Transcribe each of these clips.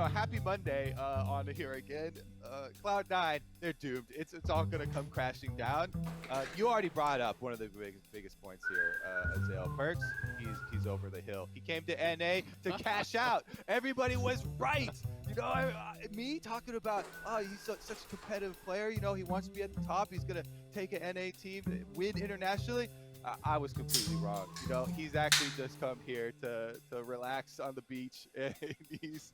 happy Monday on here again. Cloud9, they're doomed. It's all gonna come crashing down. You already brought up one of the biggest points here, Azael Perkz. He's over the hill. He came to NA to cash out. Everybody was right. Me talking about, he's such a competitive player. He wants to be at the top. He's gonna take an NA team, win internationally. I was completely wrong. He's actually just come here to relax on the beach, and he's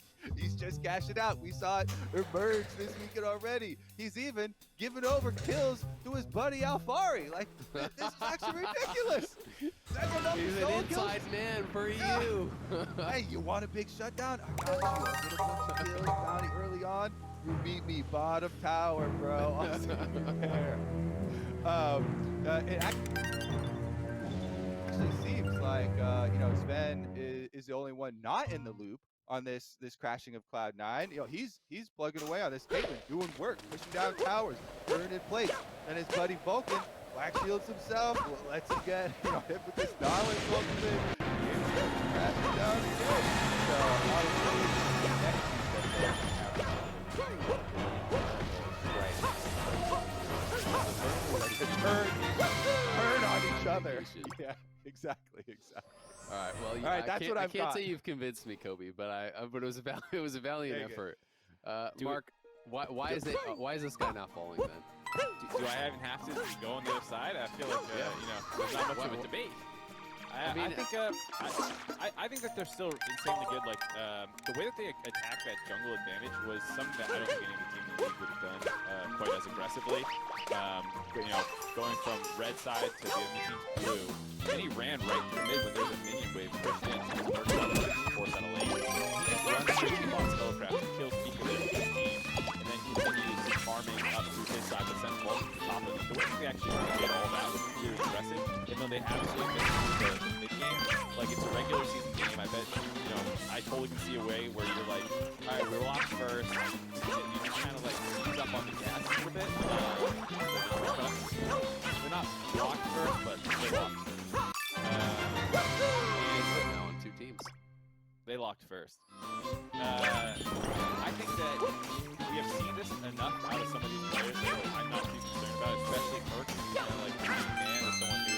just cashing out. We saw it emerge this weekend already. He's even giving over kills to his buddy Alphari. Like, this is actually ridiculous. He's an inside man for you. Hey, you want a big shutdown? I got you. I'll get a bunch of kills, bounty early on. You meet me, bottom tower, bro. I'll see you there. It actually seems like Sven is the only one not in the loop on this crashing of Cloud9. He's plugging away on this Caitlyn, doing work, pushing down towers, turning plates, and his buddy Vulcan black shields himself, lets him get hit with this knowledge thing. Crashing down again. So turn on each other. Yeah, exactly. All right, well, All right, that's what I I've can't got. say you've convinced me, Kobe, but it was a valiant effort. Mark, why is this guy not falling then? Do I even have to go on the other side? I feel like there's not much of a debate. I think that they're still insanely good. Like the way that they attack that jungle advantage was something that I don't think any of the team in the league would have done quite as aggressively. Going from red side to the other team's blue, and he ran right through mid when there's a minion wave pushed in to force out a lane. He just runs through the box Spellcraft and kills Pika there with his team, and then continues farming up through his side with sends Vulcan to the top of it. The way that they actually did all that was really impressive, even though they absolutely missed the mid game. Like, it's a regular season game. I bet, I totally can see a way where you're like, all right, we're locked first. You just kind of like ease up on the gas a little bit. They're not locked first, but they're locked first. Now on two teams. They locked first. I think that we have seen this enough out of some of these players that I'm not too concerned about, especially Perkz. Like, man is someone who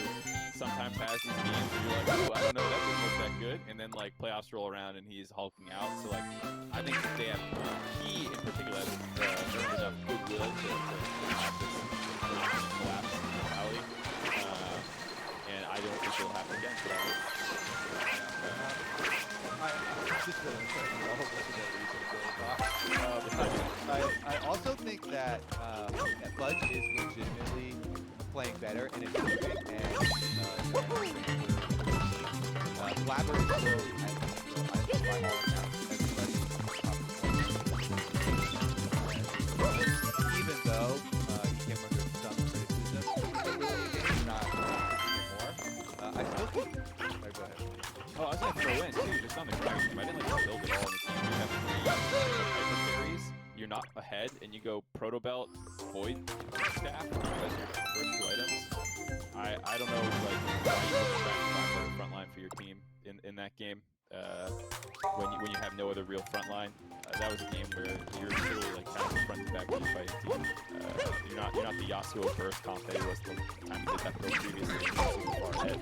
sometimes has these games where you're like, oh, I don't know, that didn't look that good, and then like playoffs roll around and he's hulking out. So like, I think that he in particular has earned enough goodwill to have this collapse mentality, and I don't think it'll happen again. I also think that Fudge is legitimately playing better and improving, and Blabber is still, by all accounts, even though he came under some criticism, he's not anymore. I still think. Go ahead. Oh, I was going to throw in, too, just on the Kraken team. I didn't like to build it all on the team. You have three hyper carries, you're not ahead, and you go Proto Belt, Void Staff as your first two items. I don't know, like, why you wouldn't try and find a front line for your team in that game when you have no other real front line. That was a game where you're literally like kind of a front-to-back team fighting team. You're not the Yasuo burst comp that he was the time he did that pro previously. He's super far ahead.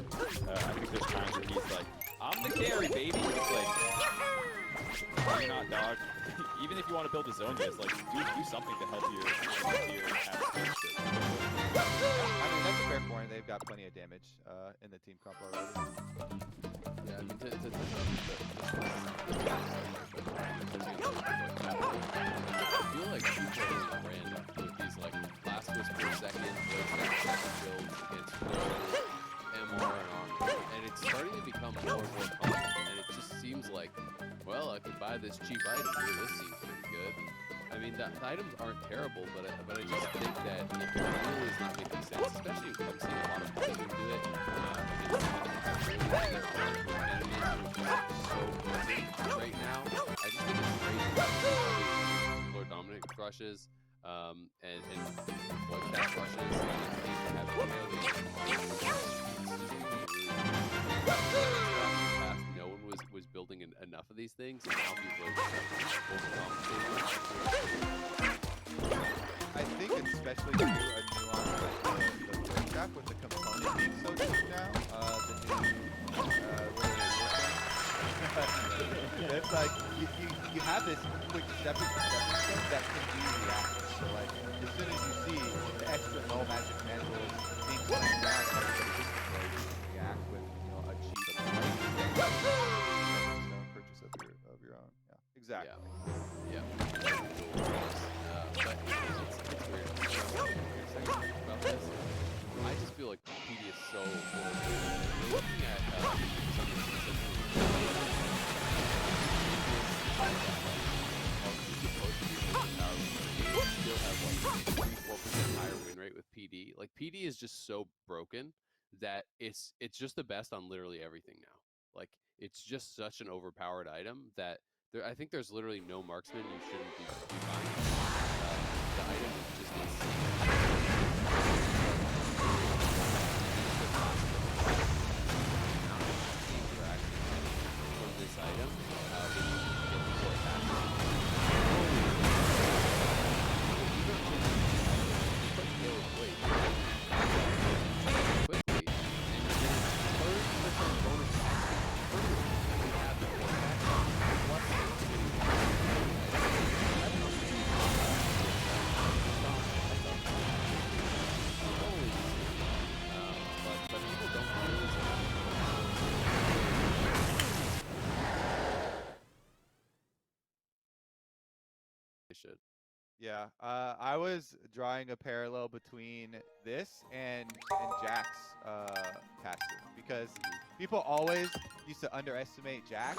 I think there's times where he's like, I'm the carry, baby. It's like, you're not, dog. Even if you want to build a zone, guys, like do something to help your average. I mean, that's a fair point. They've got plenty of damage in the team comp already. Yeah, I mean, I feel like people are random with these like last whisper second builds against MR and Armor, and it's starting to become more and more common, and it just seems like, well, I could buy this cheap item here, this seems pretty good. I mean, the items aren't terrible, but I just think that the rule is not making sense, especially if I'm seeing a lot of players do it. Right now, I just think it's crazy. Lord Dominic crushes, and Blood Cat crushes, and have no one was building enough of these things, and now people are just overwhelmed. have this quick stepping stone that can be reactive. So like as soon as you see the extra low magic mandibles being slammed down, everybody instantly react with a cheap stone purchase of your own. Yeah, exactly. Yeah. But it's weird. About this, I just feel like PD is so overrated. Looking at still have like 3-4% higher win rate with PD. Like PD is just so broken that it's just the best on literally everything now. Like it's just such an overpowered item that I think there's literally no marksman you shouldn't be buying. The item is just from this item. Should. Yeah, I was drawing a parallel between this and Jack's passive because people always used to underestimate Jack,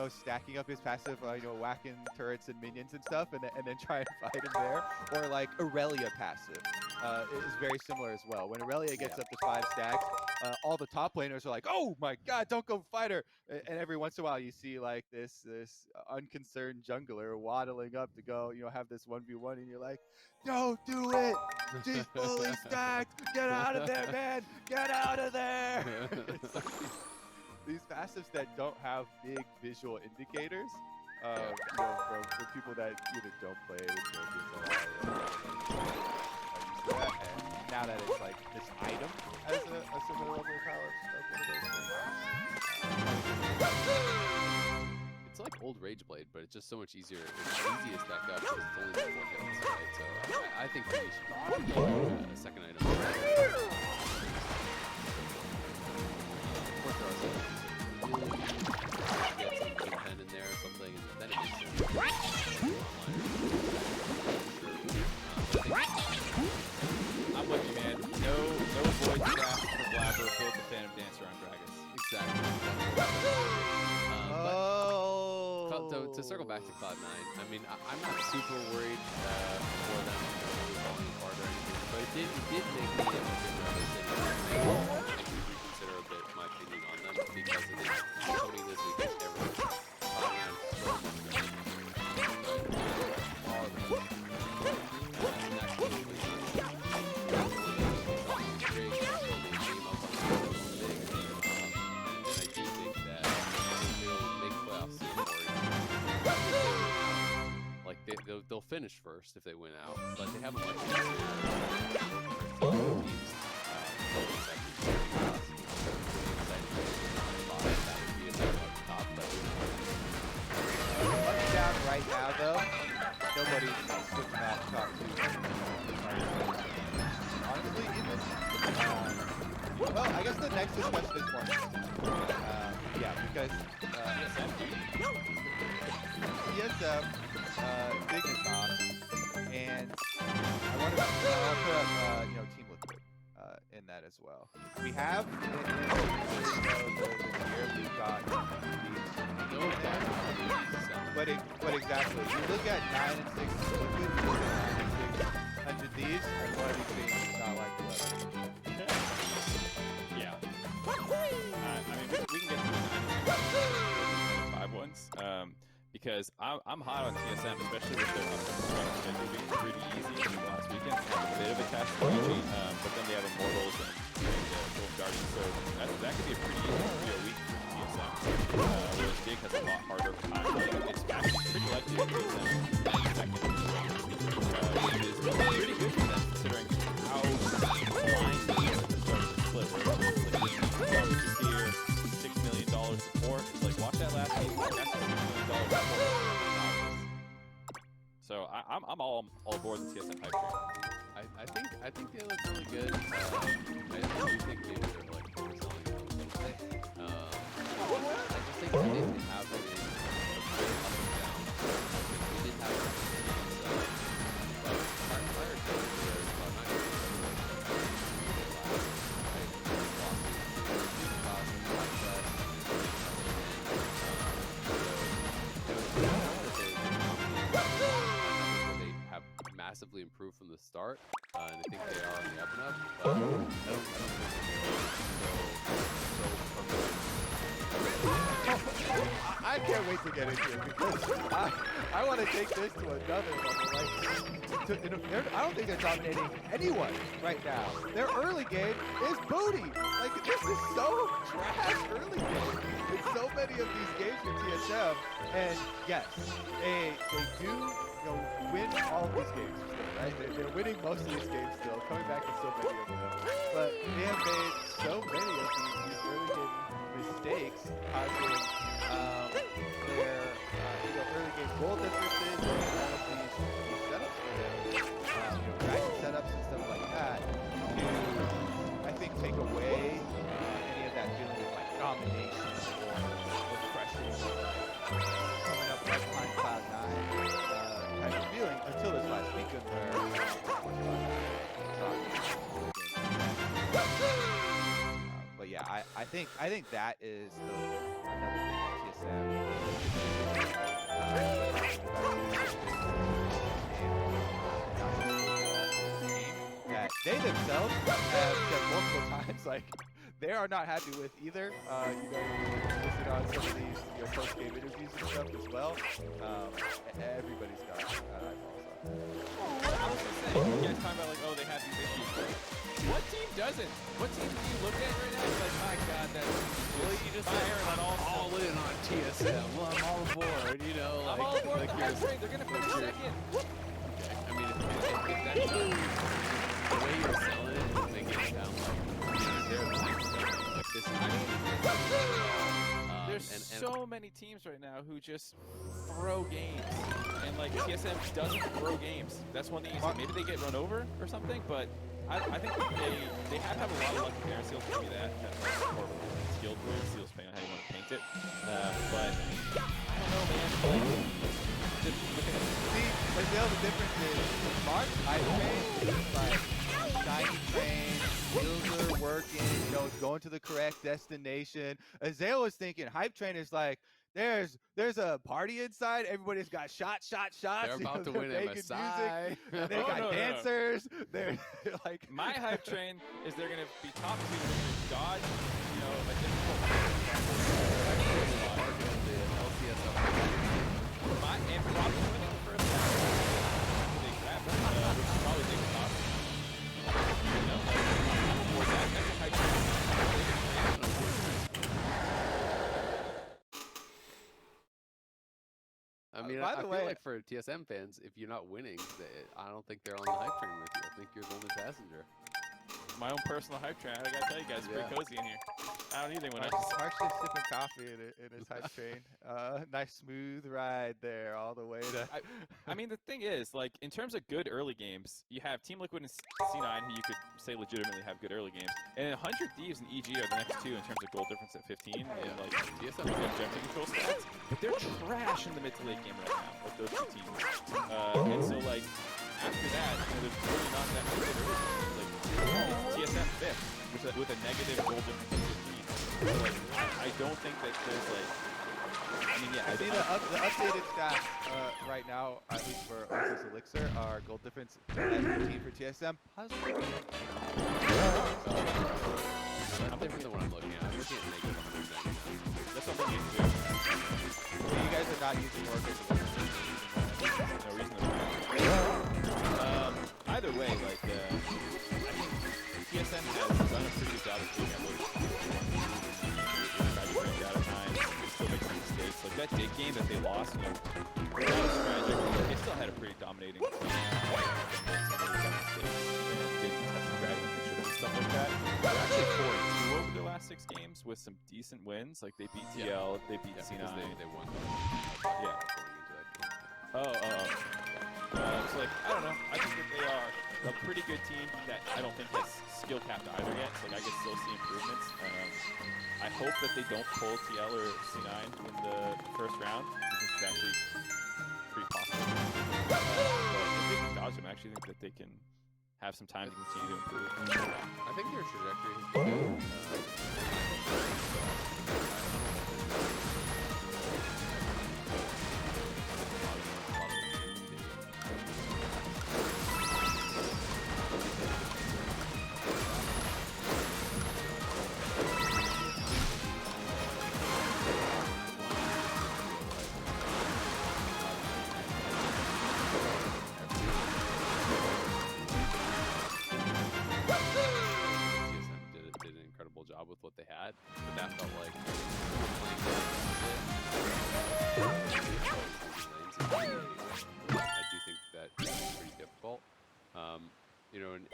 stacking up his passive, whacking turrets and minions and stuff, and then try and fight him there. Or like Aurelia passive is very similar as well. When Aurelia gets up to 5 stacks, all the top laners are like, "Oh my God, don't go fight her!" And every once in a while, you see like this unconcerned jungler waddling up to go, have this 1v1, and you're like, "Don't do it! She's fully stacked! Get out of there, man! Get out of there!" It's like these passives that don't have big visual indicators, from people that either don't play the champions a lot. And now that it's like this item as a similar level of power of one of those things. It's like old Rageblade, but it's just so much easier. It's easy to stack up because it's only 4 hits, right? So I think we should be a second item. Get some good pen in there or something, and then it makes sense. I'm with you, man. No void staff for Blabber. Build the Phantom Dancer on Gragas. Exactly. To circle back to Cloud9, I mean, I'm not super worried for them falling apart or anything, but it did make me a bit nervous and reconsider a bit my opinion on them because of the coding this weekend. Cloud9 so much better. They'll finish first if they win out, but they have a much easier Down right now, though. Nobody's switching that top 2. Honestly, even. Well, I guess the next discussion is more. Yeah, because ESM, Dignitas, and I want to put up, Team Liquid in that as well. We have we've got these. But exactly, you look at 9 and 6 Liquid, you look at 9 and 6 100 Thieves, and one of these things is not like the other. Yeah. I mean, we can get to the 9 and 5 ones. Because I'm hot on TSM, especially with their schedule being pretty easy last weekend. They have a bit of a task for PG, but then they have Immortals and Golden Guardians, so that could be a pretty easy week for TSM. Whereas Dig has a lot harder time. It's actually pretty likely that TSM second, which is pretty good for them considering how blind they are to start to split. Like this here, $6 million support. It's like watch that last game. That's $6 million support. So I'm all aboard the TSM hype train. I think they look really good. I do think maybe they're like overselling them a little bit. I just think they didn't have it in up and down. They didn't have it but prior to this year, well, not even massively improved from the start, and I think they are on the up and up. But I don't I can't wait to get into it because I want to take this to another level. Like, I don't think they're dominating anyone right now. Their early game is booty. Like, this is so trash early game in so many of these games for TSM. And yes, they do win all of these games still, right? They're winning most of these games still, coming back in so many of them. But they have made so many of these early game mistakes, causing their early game goal differences and all of these setups for them, dragon setups and stuff like that, to, I think, take away any of that feeling of like domination or the pressure of like coming up right behind Cloud9 type of feeling until this last weekend but yeah, I think that is another thing that they themselves have said multiple times, like they are not happy with either. Listen on some of these post-game interviews and stuff as well. Everybody's got eyeballs on. I was gonna say, you guys talking about like, oh, they have these issues. What team doesn't? What team do you look at right now? You're like, my God, that you just firing on all in on TSM. Well, I'm all aboard, you know. I'm all aboard the hype train. They're gonna finish second. I mean, if that's the way you're selling it, is making it sound like they're like this is there's so many teams right now who just throw games, and like TSM doesn't throw games. That's one thing you say. Maybe they get run over or something, but I think they have to have a lot of luck in there. Seals give me that. Or skilled win. Seals, depending on how you want to paint it. But I don't know, man. Just looking at the difference is Mark Hype Train is like shiny train, wheels are working, it's going to the correct destination. Azael was thinking Hype Train is like there's a party inside, everybody's got shots. They're about to win MSI. Music, they got dancers. They're like my Hype Train is they're gonna be top two with dodge, a difficult and probably winning the first half. They grab which is probably big top. I'm aboard that. That's a Hype Train. I mean, I feel like for TSM fans, if you're not winning, I don't think they're on the hype train with you. I think you're the only passenger. My own personal hype train. I gotta tell you guys, it's pretty cozy in here. I don't need anyone else. Mark's just sipping coffee in his hype train. Nice smooth ride there all the way to... I mean, the thing is, like, in terms of good early games, you have Team Liquid and C9, who you could say legitimately have good early games. And 100 Thieves and EG are the next two in terms of goal difference at 15. And, like, TSM objective control stats. But they're trash in the mid to late game right now, like those two teams. And so, like, after that, there's really not that many good early games. Like, it's TSM 5th with a negative goal difference of 15. So, like, I don't think that there's, like... I mean, yeah, I see the updated stats right now, at least for Oasis Elixir, are goal difference at 15 for TSM. Positive. I'm different than what I'm looking at. I'm looking at negative 199. That's what we're used to. So you guys are not using Orcus. No reason to. Either way, like, I think TSM has done a pretty good job of doing evolution. Tried to bring out of time. They still make some mistakes. Like that big game that they lost, that was tragic. They still had a pretty dominating team. Didn't touch the dragon. They should have stuff like that. They're actually 4-2 over their last 6 games with some decent wins. Like they beat TL, they beat C9. They won. Yeah. Oh. a pretty good team that I don't think has skill capped either yet. So like I could still see improvements. I hope that they don't pull TL or C9 in the first round, because it's actually pretty possible. But if they can dodge them, I actually think that they can have some time to continue to improve. I think their trajectory has been good. Job with what they had, but that felt like I do think that it's pretty difficult. You know, and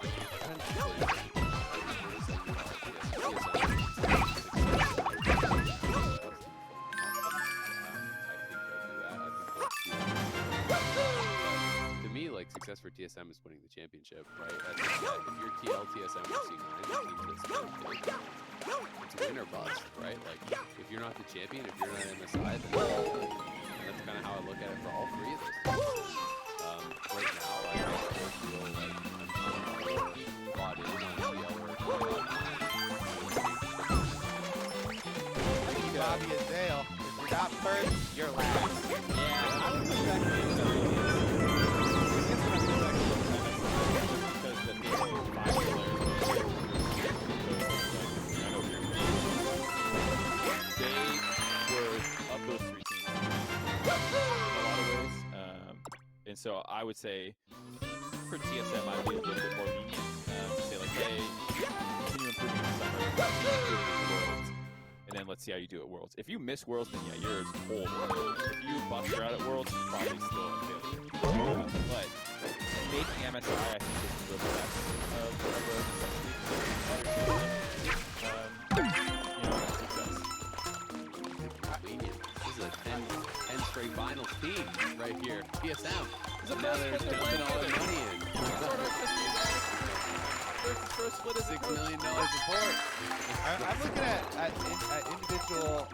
to me, like, success for TSM is winning the championship, right? I think that if you're TL, TSM, or C9, teams that's it's win or bust, right? Like, if you're not the champion, if you're not MSI, then that's kind of how I look at it for all three of those teams. Right now, I still feel like I'm bought in on TL or Bobby and Zale, if you're not first, you're last. Yeah, I would respect the because the five players of those three teams in a lot of ways. And so I would say for TSM, I would be a little bit more lenient. Say like, hey, continue improving in the summer, continue improving in the Worlds, and then let's see how you do at Worlds. If you miss Worlds, then yeah, you're cold. If you bust her out at Worlds, you're probably still a failure. But making MSI, I think, is the best of the This is a 10 straight finals team right here. TSM. So now they're dumping all their money in. First split is $6 million support. I'm looking at individual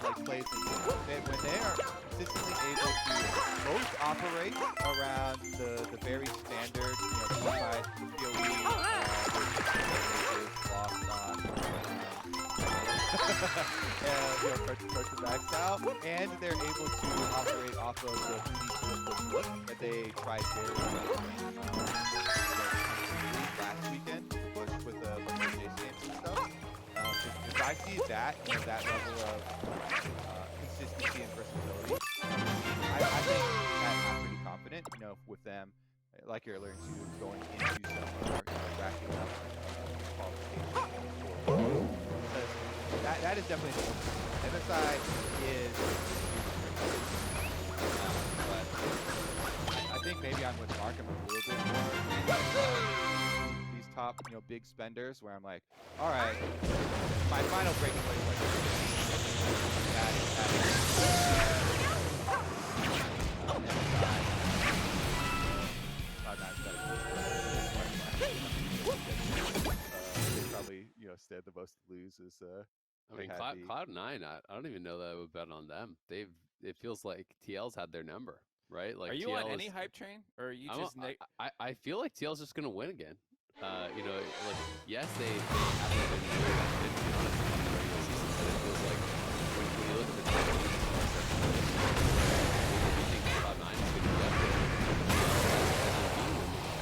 like plays when they are consistently able to both operate around the very standard, you know, P5 PoE, lost on approach the back style, and they're able to operate off of the look that they tried very last weekend push with the Jace games and stuff. If I see that, you know, that level of consistency and versatility, I think that I'm pretty confident, you know, with them, like you're alluding to, going into some more, you know, racking up qualifications. Because that is definitely the MSI is, but I think maybe I'm with Mark. I'm a little bit more these top, you know, big spenders where I'm like, all right, my final breaking point is like they probably, you know, stand the most to lose is I mean, Cloud9, I don't even know that I would bet on them. It feels like TL's had their number, right? Like, are you TL on any hype train, or are you just? I feel like TL's just gonna win again. You know, like, yes, they haven't been good on the regular season, but it feels like when you look at the team, we think Cloud9 is gonna be up there.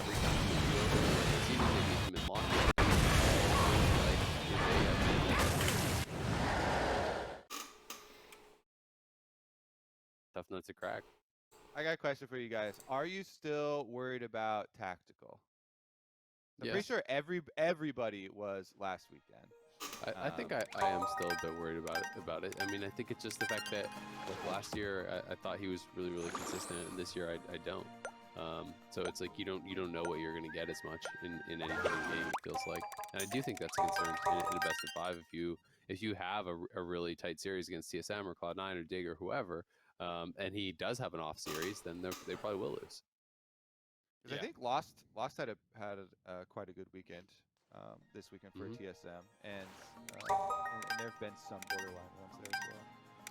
Every time you feel the season, they beat them in lockdown. Tough nut to crack. I got a question for you guys. Are you still worried about tactical? I'm pretty sure everybody was last weekend. I think I am still a bit worried about it. I mean, I think it's just the fact that, like, last year I thought he was really consistent, and this year I don't. So it's like you don't know what you're going to get as much in any given game, it feels like. And I do think that's a concern in a best of 5 if you have a really tight series against TSM or Cloud9 or Dig or whoever, and he does have an off series, then they probably will lose. Because I think Lost had quite a good weekend this weekend for TSM, and there have been some borderline ones there as well.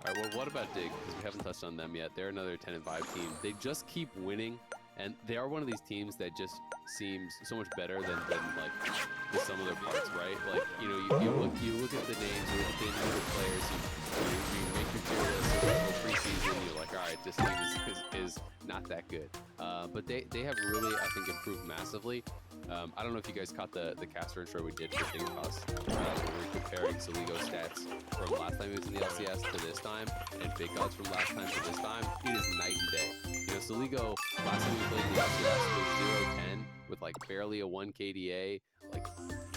All right, well, what about Dig? Because we haven't touched on them yet. They're another 10-5 team. They just keep winning, and they are one of these teams that just seems so much better than like the sum of their parts, right? Like, you know, you look at the names, you look at the individual players, you make your tier list for preseason, you're like, all right, this team is not that good. But they have really, I think, improved massively. I don't know if you guys caught the caster intro we did for Dignitas, where we're comparing Soligo stats from last time he was in the LCS to this time, and Fake Gods from last time to this time. It is night and day. You know, Soligo, last time he played in the LCS was 0-10 with like barely a 1 KDA. Like,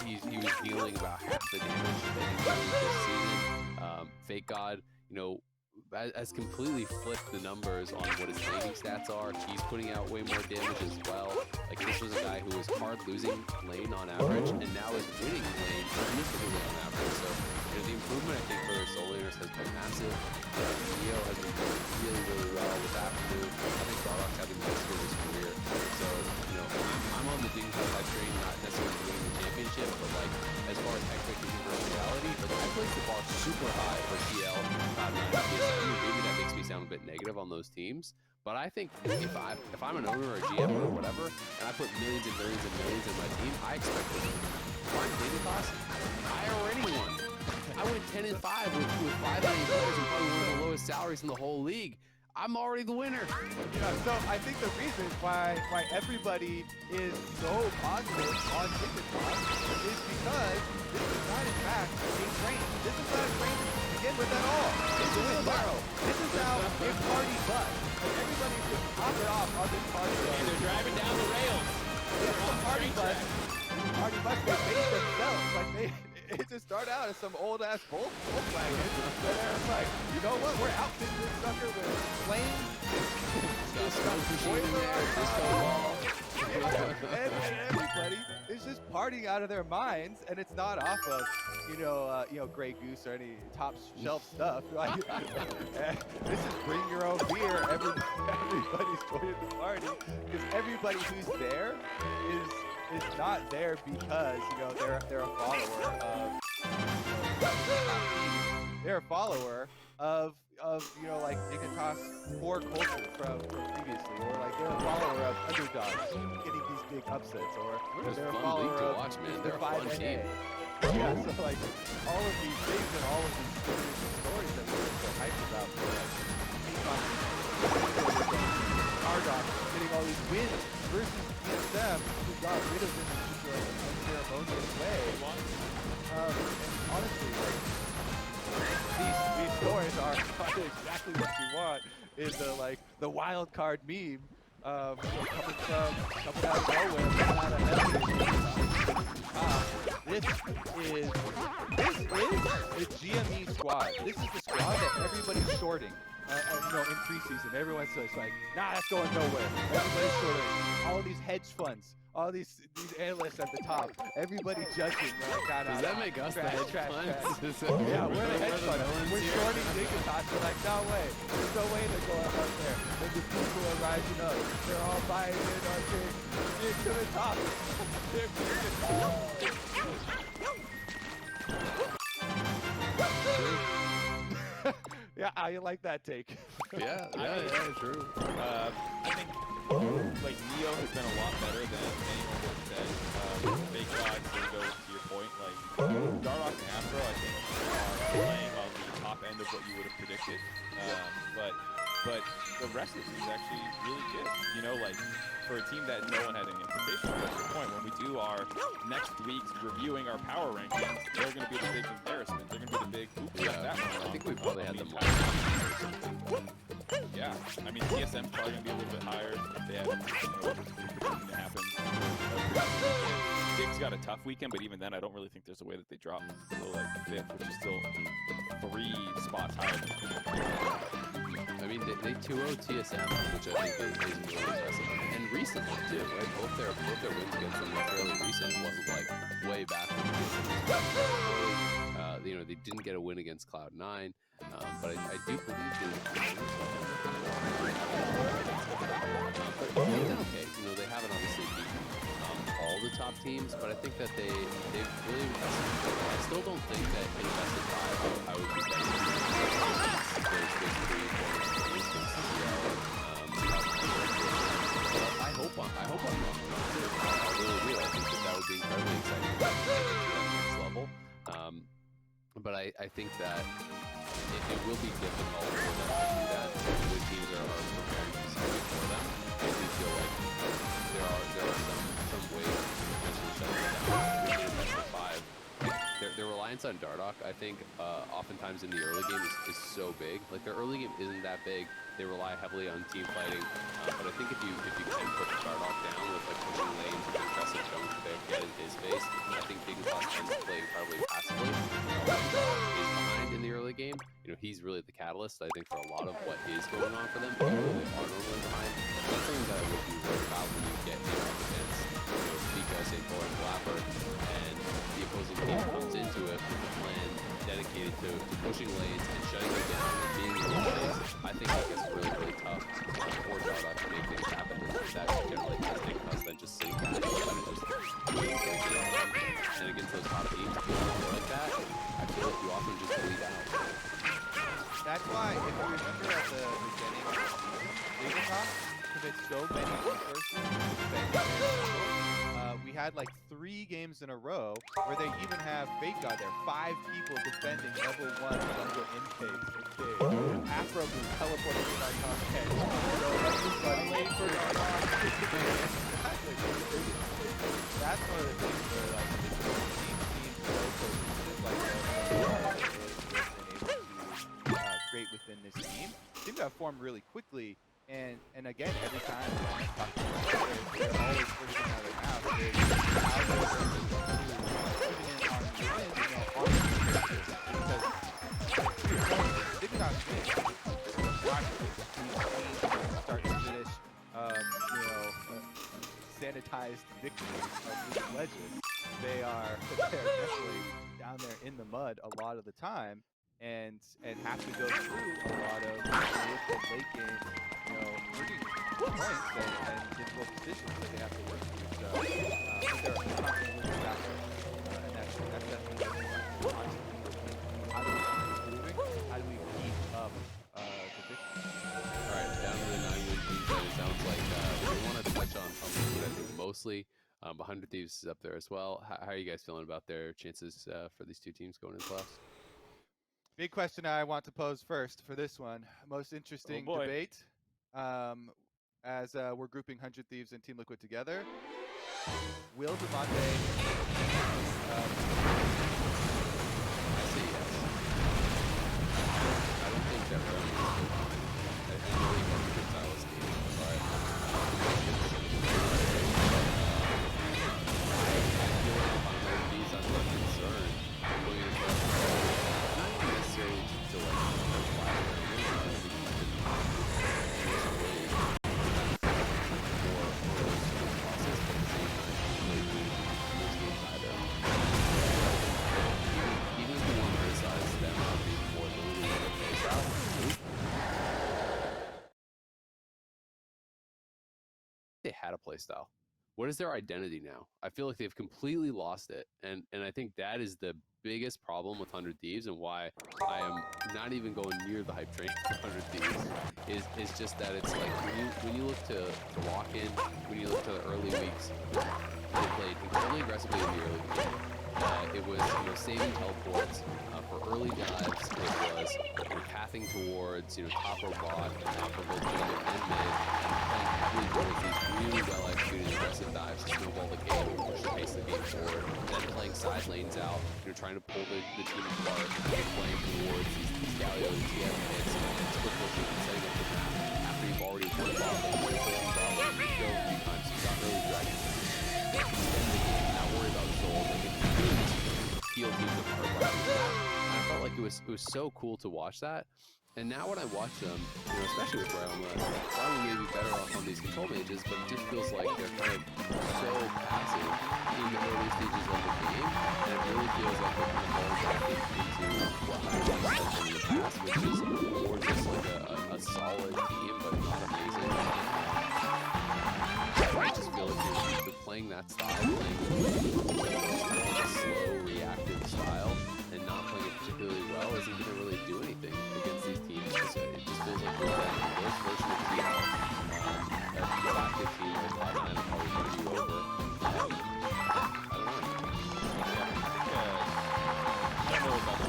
he was dealing about half the damage that he did this season. Fake God, you know, has completely flipped the numbers on what his laning stats are. He's putting out way more damage as well. Like, this was a guy who was hard losing lane on average, and now is winning lane significantly on average. So, you know, the improvement, I think, for their solo laners has been massive. Neo has been doing really, really well with Afternoon. I think Darrock's having the best year of his career. So, you know, I'm on the Dignitas train, not necessarily winning the championship, but like, as far as expectation for reality, like, I place the bar super high for TL, maybe that makes me sound a bit negative on those teams, but I think if I'm an owner or a GM or whatever, and I put millions and millions and millions in my team, I expect to win. If I'm Dignitas, I already won. I went 10-5 with 5 players and probably one of the lowest salaries in the whole league. I'm already the winner. Yeah, so I think the reason why everybody is so positive on Dignitas is because this is not in fact a train. This is not a train to begin with at all. It's a wheelbarrow. This is now a party bus. And everybody just pop it off on this party bus. And they're driving down the rails. This is a party bus. This is a party bus they made themselves. Like, it just started out as some old ass Volkswagen. And they're like, you know what? We're outfitting this sucker with flames. And everybody is just partying out of their minds, and it's not off of, you know, Grey Goose or any top shelf stuff. Right? This is bring your own beer. Everybody's joining the party because everybody who's there is not there because, you know, they're a follower of, they're a follower of you know, like Dignitas core culture from previously, or like they're a follower of underdogs getting these big upsets, or they're a follower of watch, man. They're a 5 fun NA. team. Yeah, so like all of these things and all of these stories that we're so hyped about, like Ardok getting all these wins versus TSM, who got rid of them in such an unceremonious way. And honestly, like, these stories are exactly what you want in the wild card meme, coming out of nowhere, coming out of heaven. This is the GME squad. This is the squad that everybody's shorting. You know, in preseason, everyone's just like, nah, that's going nowhere. Everybody's shorting. All these hedge funds, all these analysts at the top, everybody judging. Like, nah, Does that make us the hedge funds? Yeah, we're the hedge funds. We're shorting Dignitas. We're like, no way. There's no way they're going up there. And the people are rising up. They're all buying in on Dig to the top. Dig to the top. Yeah, how you like that take? Yeah, true. I think like Neo has been a lot better than anyone would have said. Fake God, Soligo, to your point, like Darrock and Afro, I think are playing on the top end of what you would have predicted. But the rest of the team is actually really good. You know, like for a team that no one had any implications. That's your point. When we do our next week's reviewing our power rankings, they're going to be the big embarrassment. They're going to be the big oops, got that one. I think we probably had them Yeah, I mean TSM's probably going to be a little bit higher if they have, you know, what's to happen. Dig's got a tough weekend, but even then, I don't really think there's a way that they drop below like 5th, which is still 3 spots higher than I mean, they 2-0 TSM, which I think is really impressive. And recently, too, right? Both their wins against them were fairly recent. It wasn't like way back when you know, they didn't get a win against Cloud9, but I do believe they but they've done okay. You know, they haven't obviously teams, but I think that they've really invested. I still don't think that invested 5. I would be betting those 3 corners against CL. I hope I'm wrong. I really do. I think that would be incredibly exciting to get to that next level. But I think that it will be difficult for them to do that when teams are preparing specifically for them. I do feel like there are some ways to potentially shut them down. We need a best of 5. Their reliance on Dardoch, I think, oftentimes in the early game is so big. Like, their early game isn't that big. They rely heavily on team fighting, but I think if you can put Dardoch down with like pushing lanes and aggressive jump to get in his face, I think Big Boss tends to play incredibly passively. When Dardoch is behind in the early game, he's really the catalyst, I think, for a lot of what is going on for them. Even though they are normally behind, that's something that I would be worried about when you get him up against Pika, St. Thor, and Blapper, and the opposing team comes into it with a plan dedicated to pushing lanes and shutting them down and being in the face. I think that gets really, really tough for Dardoch to make things happen. That generally does take us then just sitting back and just waiting for the game to end. And against those top teams, like that, I feel like you often just bleed out. That's why, if you remember at the beginning of the season, Dignitas commits so many resources to defending their jungle. We had like 3 games in a row where they even have Fake God there. 5 people defending level 1 jungle intake. Okay. Afro Blue teleporting to our top 10. So everybody waiting for That's one of the things where like this team so cohesive, like great within this team. Seem to have formed really quickly, and again, every time they're always first thing out of their mouth is how they're going to put in on the win, on the because Dignitas start to finish, sanitized victory of League of Legends. They're definitely down there in the mud a lot of the time. And have to go through a lot of mid and late game, pretty points and difficult positions that they have to work through. So they're constantly looking back, and that's definitely how do we keep moving? How do we keep up the victory? All right, down to the 9-win teams. It sounds like we want to touch on Liquid, I think, mostly. 100 Thieves is up there as well. How are you guys feeling about their chances for these 2 teams going into the playoffs? Big question I want to pose first for this one. Most interesting debate as we're grouping 100 Thieves and Team Liquid together. Will Devontae... I say yes. I don't think that Remy is still fine. I know he has a good stylist game, but I feel like if I'm one of these, I'm not concerned. I'm going to trust not even necessarily to like they had a play style. What is their identity now? I feel like they've completely lost it, and I think that is the biggest problem with 100 Thieves, and why I am not even going near the hype train for 100 Thieves is just that it's like when you look to lock in, when you look to the early weeks, they played incredibly aggressively in the early game. It was saving teleports for early dives. It was pathing towards top or bot, top or both mid and mid, and playing heavily towards these really well executed aggressive dives to snowball the game and push the pace of the game forward. Then playing side lanes out, trying to pull the team apart, playing towards these Galio TF hits and split pushing and setting up the map after you've already won the ball. You go a few times, you got early dragon. End the game, not worry about Soul, like it heal teams apart right after that. And I felt like it was so cool to watch that. And now when I watch them, especially with Ryoma may be better off on these control mages, but it just feels like they're kind of so passive in the early stages of the game, and it really feels like they're kind of falling back into what I've done in the past, which is more just like a solid team, but not amazing. I just feel like they're playing playing that style, playing a slow, reactive style, and not playing it particularly well isn't going to really do anything against these teams. It just feels like we're that worst version of team. A proactive team like Cloud9 will probably run you over. I don't know. I don't know about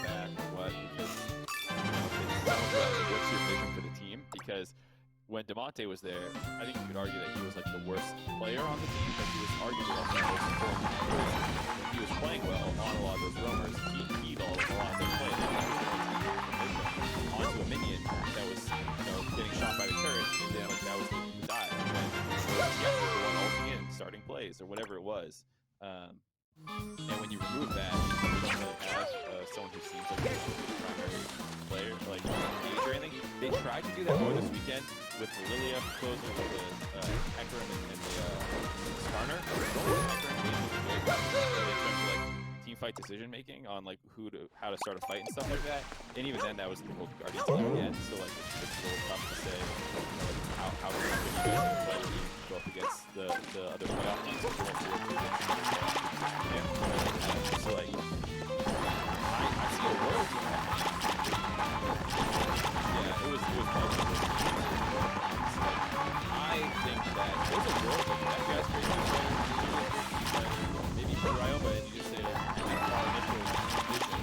that or what, because what's your vision for the team? Because when Damonte was there, I think you could argue that he was like the worst player on the team, but he was arguably also the most important because he was playing well on a lot of those roamers. He keyed a lot of their plays. Onto a minion that was, getting shot by the turret, and then like that was the dive. And then the one ulting in, starting plays, or whatever it was. And when you remove that, you don't really have someone who seems like a primary player, like engage or anything. They tried to do that more this weekend with the Lilia closer, with the Hecarim and the Skarner. Hecarim made it good in terms of like team fight decision making on like how to start a fight and stuff like that. And even then, that was the World Guardian team again. So like it's a little tough to say how good you guys play when you go up against the other playoff teams. So like I see a world team. Yeah, it was probably. I think that there's a world team that you guys could maybe put Ryoma and you just say our initial vision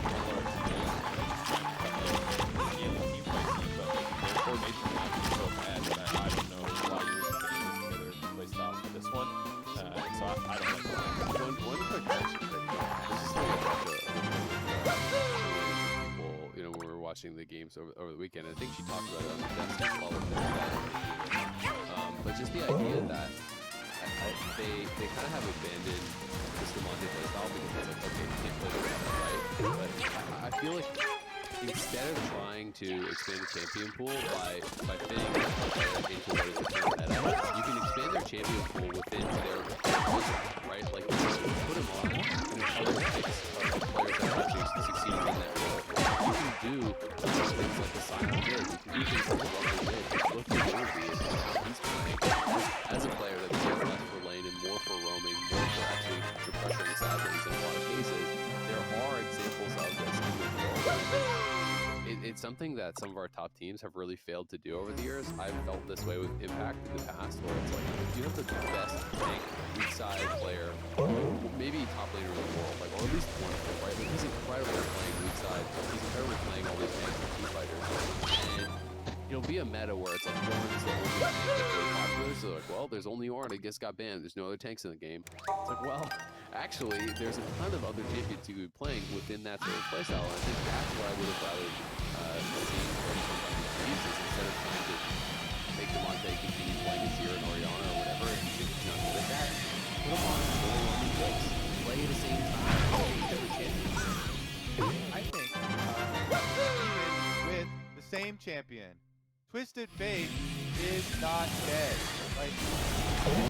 or team fight team, but like their formation is so bad that I don't know why you would put together play style for this one. So I don't like that. One quick mention that this is like people, when we were watching the games over the weekend. I think she talked about it on the Destiny call with them. But just the idea that they kind of have abandoned this Damonte playstyle because it's like, okay, you can't play the meta, right? But I feel like instead of trying to expand the champion pool by fitting a player into what is the current meta, you can expand their champion pool within their playstyle, right? Like, put them on and there's other types of players that are actually succeeding in that role. You can do things like the Simon did. You can do things like the Rumble did. Look at Ruby and how he's playing as a player that cares less for lane and more for roaming, more for actually pressuring side lanes in a lot of cases. There are examples of this in the world. It's something that some of our top teams have really failed to do over the years. I've felt this way with Impact in the past, where it's like, if you have the best tank, weak side player, maybe top laner in the world, like, or at least one of them, right? Like, he's incredible at playing weak side, he's incredible at playing all these tanks and key fighters, and it'll be a meta where it's like, Ornn's the only tank that's really popular, so like, well, there's only Ornn, I guess got banned, there's no other tanks in the game. It's like, well, actually, there's a ton of other champions you could be playing within that sort of playstyle, and I think that's what I would have rather seen instead of trying to make Damonte continue playing Azir and Orianna or whatever, if you think he's not good at that, put him on play at the same time, different champions. I think even with the same champion, Twisted Fate is not dead. Like,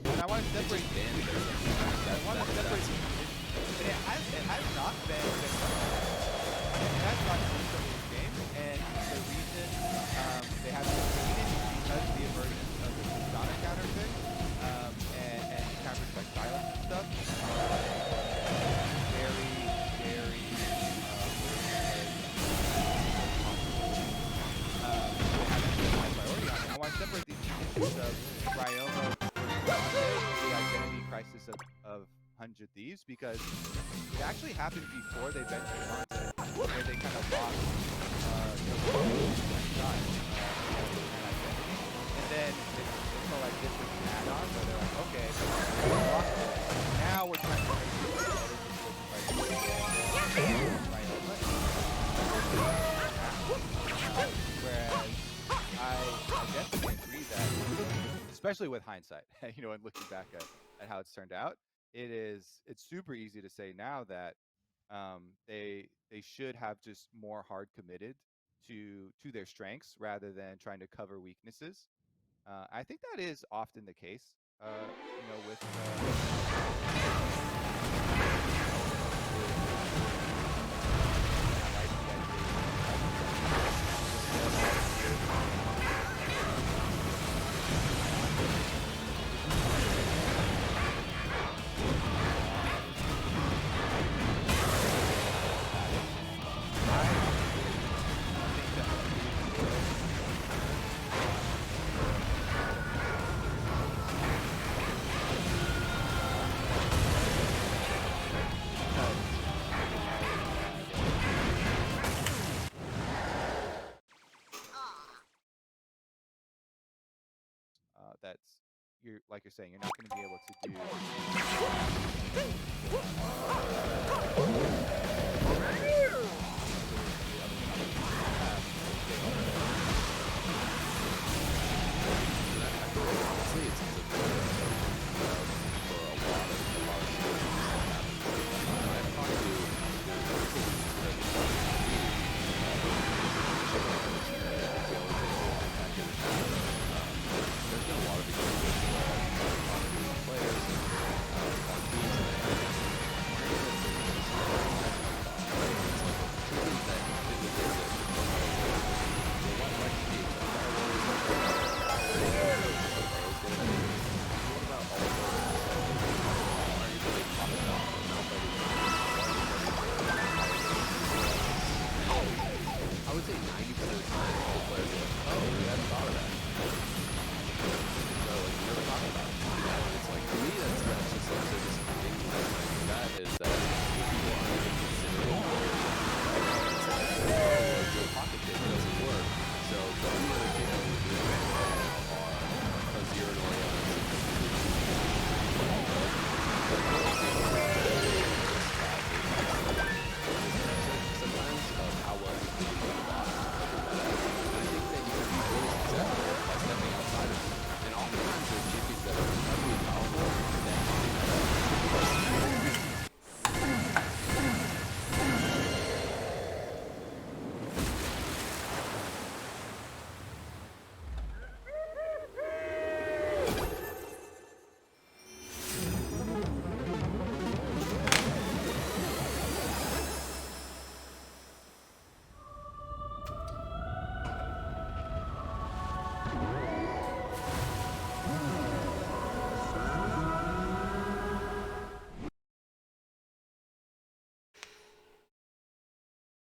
and I want to separate. I want to separate. And it has not been. It has not been some of these games, and the reason they haven't been is because of the emergence of the Sonic counter pick and counters like silence and stuff. Very, very. I want to separate these instances of Ryoma versus Damonte, the identity crisis of 100 Thieves, because it actually happened before they benched Damonte, where they kind of lost and then it's felt like this was an add-on where they're like, okay, we lost it. Now we're trying to make sure whereas I definitely agree that, especially with hindsight, and looking back at how it's turned out, it's super easy to say now that they should have just more hard committed to their strengths rather than trying to cover weaknesses. I think that is often the case, with. that's you're saying you're not going to be able to do. Honestly, it's